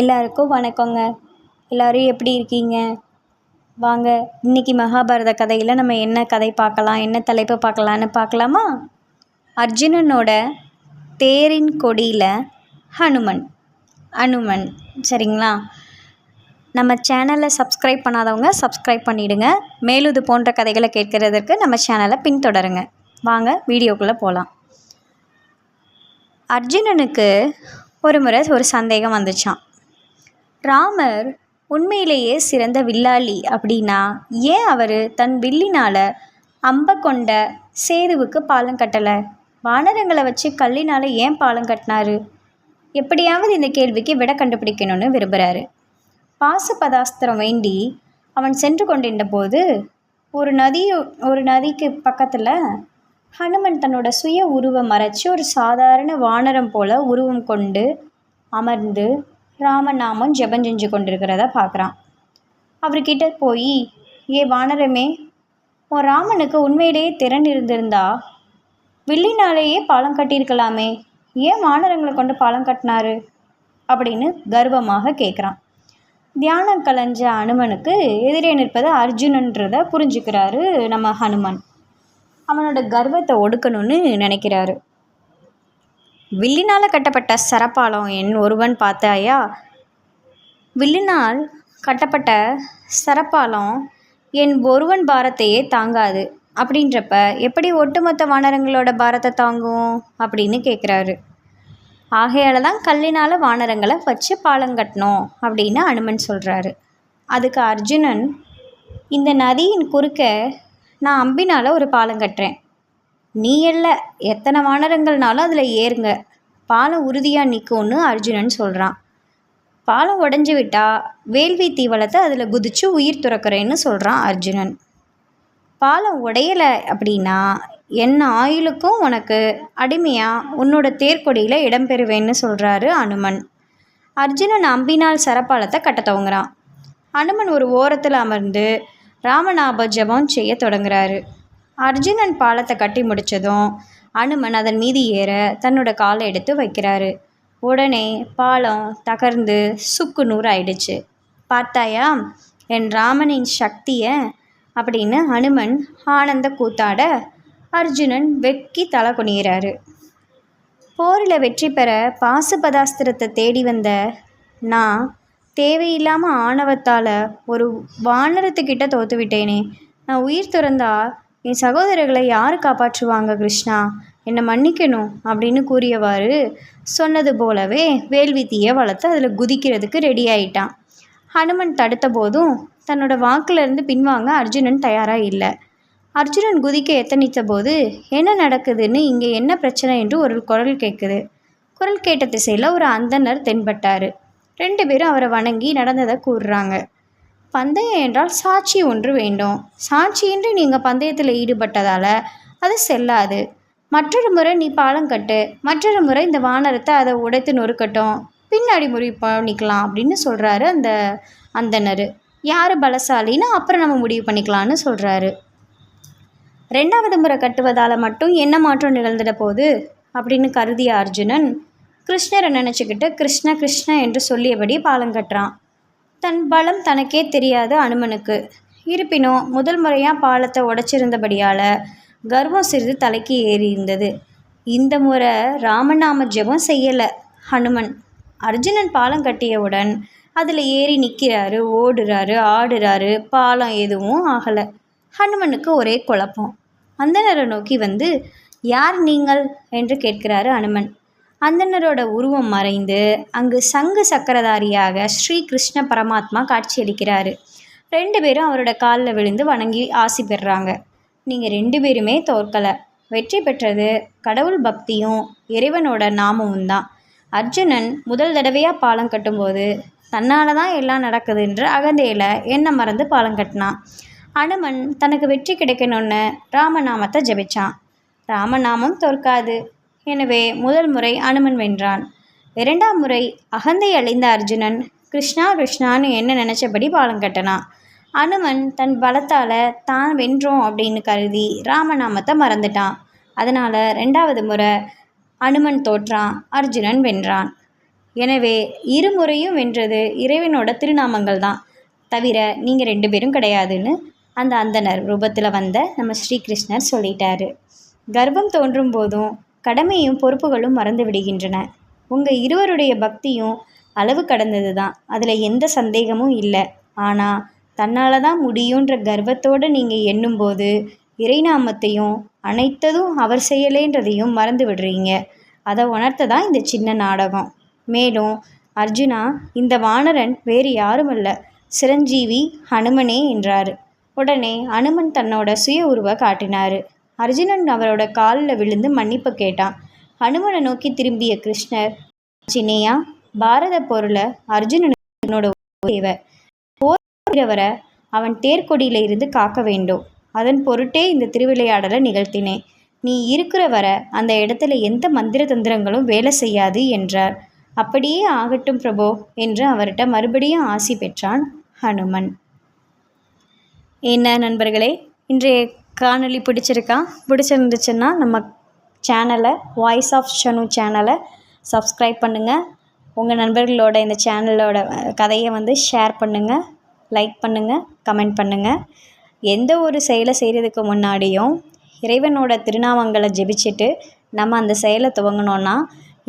எல்லாருக்கும் வணக்கங்க. எல்லோரும் எப்படி இருக்கீங்க? வாங்க, இன்னைக்கு மகாபாரத கதையில் நம்ம என்ன கதை பார்க்கலாம், என்ன தலைப்பு பார்க்கலான்னு பார்க்கலாமா? அர்ஜுனனோட தேரின் கொடியில் அனுமன் சரிங்களா? நம்ம சேனலை சப்ஸ்கிரைப் பண்ணாதவங்க சப்ஸ்கிரைப் பண்ணிவிடுங்க. மேலும் இது போன்ற கதைகளை கேட்கறதற்கு நம்ம சேனலை பின்தொடருங்க. வாங்க வீடியோக்குள்ளே போகலாம். அர்ஜுனனுக்கு ஒரு முறை ஒரு சந்தேகம் வந்துச்சான். ராமர் உண்மையிலேயே சிறந்த வில்லாளி அப்படின்னா ஏன் அவர் தன் வில்லினால் அம்பை கொண்ட சேதுவுக்கு பாலம் கட்டலை? வானரங்களை வச்சு கல்லினால் ஏன் பாலம் கட்டினாரு? எப்படியாவது இந்த கேள்விக்கு விடை கண்டுபிடிக்கணும்னு விரும்புகிறாரு. பாசுபதாஸ்திரம் வேண்டி அவன் சென்று கொண்டிருந்த போது ஒரு நதிக்கு பக்கத்தில் ஹனுமன் தன்னோட சுய உருவம் மறைச்சி ஒரு சாதாரண வானரம் போல உருவம் கொண்டு அமர்ந்து ராமநாமம் ஜெபம் செஞ்சு கொண்டிருக்கிறத பார்க்குறான். அவர்கிட்ட போய், வானரமே, உன் ராமனுக்கு உண்மையிலேயே திறன் இருந்திருந்தா வில்லினாலேயே பாலம் கட்டியிருக்கலாமே, ஏன் வானரங்களை கொண்டு பாலம் கட்டினாரு அப்படின்னு கர்வமாக கேட்குறான். தியானம் கலைஞ்ச அனுமனுக்கு எதிரே நிற்பது அர்ஜுனன்றதை புரிஞ்சுக்கிறாரு நம்ம ஹனுமன். அவனோட கர்வத்தை ஒடுக்கணும்னு நினைக்கிறாரு. வில்லினால் கட்டப்பட்ட சரப்பாலம் என் ஒருவன் பார்த்தாயா? வில்லினால் கட்டப்பட்ட சரப்பாலம் என் ஒருவன் பாரத்தையே தாங்காது. அப்படின்றப்ப எப்படி ஒட்டுமொத்த வானரங்களோட பாரத்தை தாங்கும் அப்படின்னு கேட்குறாரு. ஆகையால் தான் கல்லினால் வானரங்களை வச்சு பாலம் கட்டணும் அப்படின்னு அனுமன் சொல்கிறாரு. அதுக்கு அர்ஜுனன், இந்த நதியின் குறுக்க நான் அம்பினால் ஒரு பாலம் கட்டுறேன், நீ இல்லை எத்தனை வானரங்கள்னாலும் அதில் ஏறுங்க, பாலம் உறுதியாக நிற்கும்னு அர்ஜுனன் சொல்கிறான். பாலம் உடஞ்சி விட்டால் வேள்வி தீவலத்தை அதில் குதித்து உயிர் துறக்கிறேன்னு சொல்கிறான் அர்ஜுனன். பாலம் உடையலை அப்படின்னா என்ன ஆயுளுக்கும் உனக்கு அடிமையாக உன்னோட தேர்கொடியில் இடம்பெறுவேன்னு சொல்கிறாரு அனுமன். அர்ஜுனன் அம்பினால் சரப்பாலத்தை கட்ட துவங்குறான். அனுமன் ஒரு ஓரத்தில் அமர்ந்து ராமநாம ஜெபம் செய்ய தொடங்குறாரு. அர்ஜுனன் பாலத்தை கட்டி முடித்ததும் அனுமன் அதன் மீது ஏற தன்னோட காலை எடுத்து வைக்கிறாரு. உடனே பாலம் தகர்ந்து சுக்கு நூறு ஆயிடுச்சு. பார்த்தாயா என் ராமனின் சக்தியை அப்படின்னு அனுமன் ஆனந்த கூத்தாட அர்ஜுனன் வெக்கி தலை குனிகிறாரு. போரில் வெற்றி பெற பாசுபதாஸ்திரத்தை தேடி வந்த நான் தேவையில்லாமல் ஆணவத்தால் ஒரு வானரத்துக்கிட்ட தோற்று விட்டேனே. நான் உயிர் துறந்தா என் சகோதரர்களை யார் காப்பாற்றுவாங்க? கிருஷ்ணா, என்னை மன்னிக்கணும் அப்படின்னு கூறியவாறு சொன்னது போலவே வேள்வி தீயை வளர்த்து அதில் குதிக்கிறதுக்கு ரெடி ஆயிட்டான். ஹனுமன் தடுத்த போதும் தன்னோட வாக்கிலிருந்து பின்வாங்க அர்ஜுனன் தயாராக இல்லை. அர்ஜுனன் குதிக்க எத்தனித்த போது என்ன நடக்குதுன்னு, இங்கே என்ன பிரச்சனை என்று ஒரு குரல் கேட்குது. குரல் கேட்ட திசையில் ஒரு அந்தணர் தென்பட்டார். 2 பேரும் அவரை வணங்கி நடந்ததை கூறுறாங்க. பந்தயம் என்றால் சாட்சி ஒன்று வேண்டும். சாட்சியின்றி நீங்கள் பந்தயத்தில் ஈடுபட்டதால் அது செல்லாது. மற்றொரு முறை நீ பாலம் கட்டு, மற்றொரு முறை இந்த வானரத்தை அதை உடைத்து நொறுக்கட்டும், பின்னாடி முடிவு பண்ணிக்கலாம் அப்படின்னு சொல்கிறாரு அந்த அந்தணர். யார் பலசாலின்னு அப்புறம் நம்ம முடிவு பண்ணிக்கலான்னு சொல்கிறாரு. 2வது முறை கட்டுவதால் மட்டும் என்ன மாற்றம் நிகழ்ந்துட போகுது அப்படின்னு கருதிய அர்ஜுனன் கிருஷ்ணரை நினச்சிக்கிட்டு கிருஷ்ண கிருஷ்ண என்று சொல்லியபடி பாலம் கட்டுறான். தன் பலம் தனக்கே தெரியாது அனுமனுக்கு. இருப்பினும் முதல் முறையாக பாலத்தை உடைச்சிருந்தபடியால் கர்வம் சிறிது தலைக்கு ஏறி இருந்தது. இந்த முறை ராமநாம ஜெபம் செய்யலை ஹனுமன். அர்ஜுனன் பாலம் கட்டியவுடன் அதில் ஏறி நிற்கிறாரு, ஓடுறாரு, ஆடுறாரு. பாலம் எதுவும் ஆகலை. ஹனுமனுக்கு ஒரே குழப்பம். அந்தணரை நோக்கி வந்து, யார் நீங்கள் என்று கேட்கிறாரு அனுமன். அந்தணரோட உருவம் மறைந்து அங்கு சங்கு சக்கரதாரியாக ஸ்ரீ கிருஷ்ண பரமாத்மா காட்சியளிக்கிறாரு. 2 பேரும் அவரோட காலில் விழுந்து வணங்கி ஆசி பெறுறாங்க. நீங்கள் 2 பேருமே தோற்கலை. வெற்றி பெற்றது கடவுள் பக்தியும் இறைவனோட நாமமும் தான். அர்ஜுனன் முதல் தடவையாக பாலம் கட்டும்போது தன்னால் தான் எல்லாம் நடக்குதுன்ற அகந்தையில் என்ன மறந்து பாலம் கட்டினான். அனுமன் தனக்கு வெற்றி கிடைக்கணும்னு ராமநாமத்தை ஜபிச்சான். ராமநாமம் தோற்காது. எனவே முதல் முறை அனுமன் வென்றான். 2ஆம் முறை அகந்தை அழிந்த அர்ஜுனன் கிருஷ்ணா கிருஷ்ணான்னு என்ன நினச்சபடி பாலம் கட்டினான். அனுமன் தன் பலத்தால் தான் வென்றோம் அப்படின்னு கருதி ராமநாமத்தை மறந்துட்டான். அதனால் 2வது முறை அனுமன் தோற்றான், அர்ஜுனன் வென்றான். எனவே இருமுறையும் வென்றது இறைவனோட திருநாமங்கள் தான், தவிர நீங்கள் 2 பேரும் கிடையாதுன்னு அந்த அந்தனர் ரூபத்தில் வந்த நம்ம ஸ்ரீகிருஷ்ணர் சொல்லிட்டாரு. கர்வம் தோன்றும் போதும் கடமையும் பொறுப்புகளும் மறந்து விடுகின்றன. உங்கள் இருவருடைய பக்தியும் அளவு கடந்தது தான், அதில் எந்த சந்தேகமும் இல்லை. ஆனால் தன்னால் தான் முடியுன்ற கர்வத்தோடு நீங்கள் எண்ணும்போது இறைநாமத்தையும் அனைத்ததும் அவர் செய்யலேன்றதையும் மறந்து விடுறீங்க. அதை உணர்த்த தான் இந்த சின்ன நாடகம். மேலும் அர்ஜுனா, இந்த வானரன் வேறு யாருமல்ல, சிரஞ்சீவி ஹனுமனே என்றார். உடனே ஹனுமன் தன்னோட சுய உருவை காட்டினார். அர்ஜுனன் அவரோட காலில் விழுந்து மன்னிப்பு கேட்டான். ஹனுமனை நோக்கி திரும்பிய கிருஷ்ணர், சின்னையா, பாரத போரில் அர்ஜுனனுக்கு என்னோட தேவை. போர் அவன் தேர்கொடியில் இருந்து காக்க வேண்டும். அதன் பொருட்டே இந்த திருவிளையாடலை நிகழ்த்தினேன். நீ இருக்கிற வர அந்த இடத்துல எந்த மந்திர தந்திரங்களும் வேலை செய்யாது என்றார். அப்படியே ஆகட்டும் பிரபோ என்று அவர்கிட்ட மறுபடியும் ஆசி பெற்றான் ஹனுமன். என்ன நண்பர்களே, இன்றைய காணொளி பிடிச்சிருந்துச்சுன்னா நம்ம சேனலை, வாய்ஸ் ஆஃப் ஷனு சேனலை சப்ஸ்கிரைப் பண்ணுங்கள். உங்கள் நண்பர்களோட இந்த சேனலோட கதையை ஷேர் பண்ணுங்கள், லைக் பண்ணுங்கள், கமெண்ட் பண்ணுங்கள். எந்த ஒரு செயலை செய்கிறதுக்கு முன்னாடியும் இறைவனோட திருநாமங்களை ஜெபிச்சுட்டு நம்ம அந்த செயலை துவங்கினோன்னா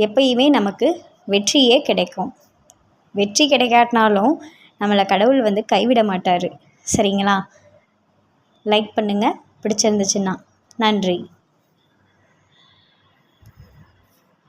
எப்பயுமே நமக்கு வெற்றியே கிடைக்கும். வெற்றி கிடைக்காட்டினாலும் நம்மளை கடவுள் கைவிட மாட்டார். சரிங்களா? லைக் பண்ணுங்கள் பிடிச்சிருந்துச்சுன்னா. நன்றி.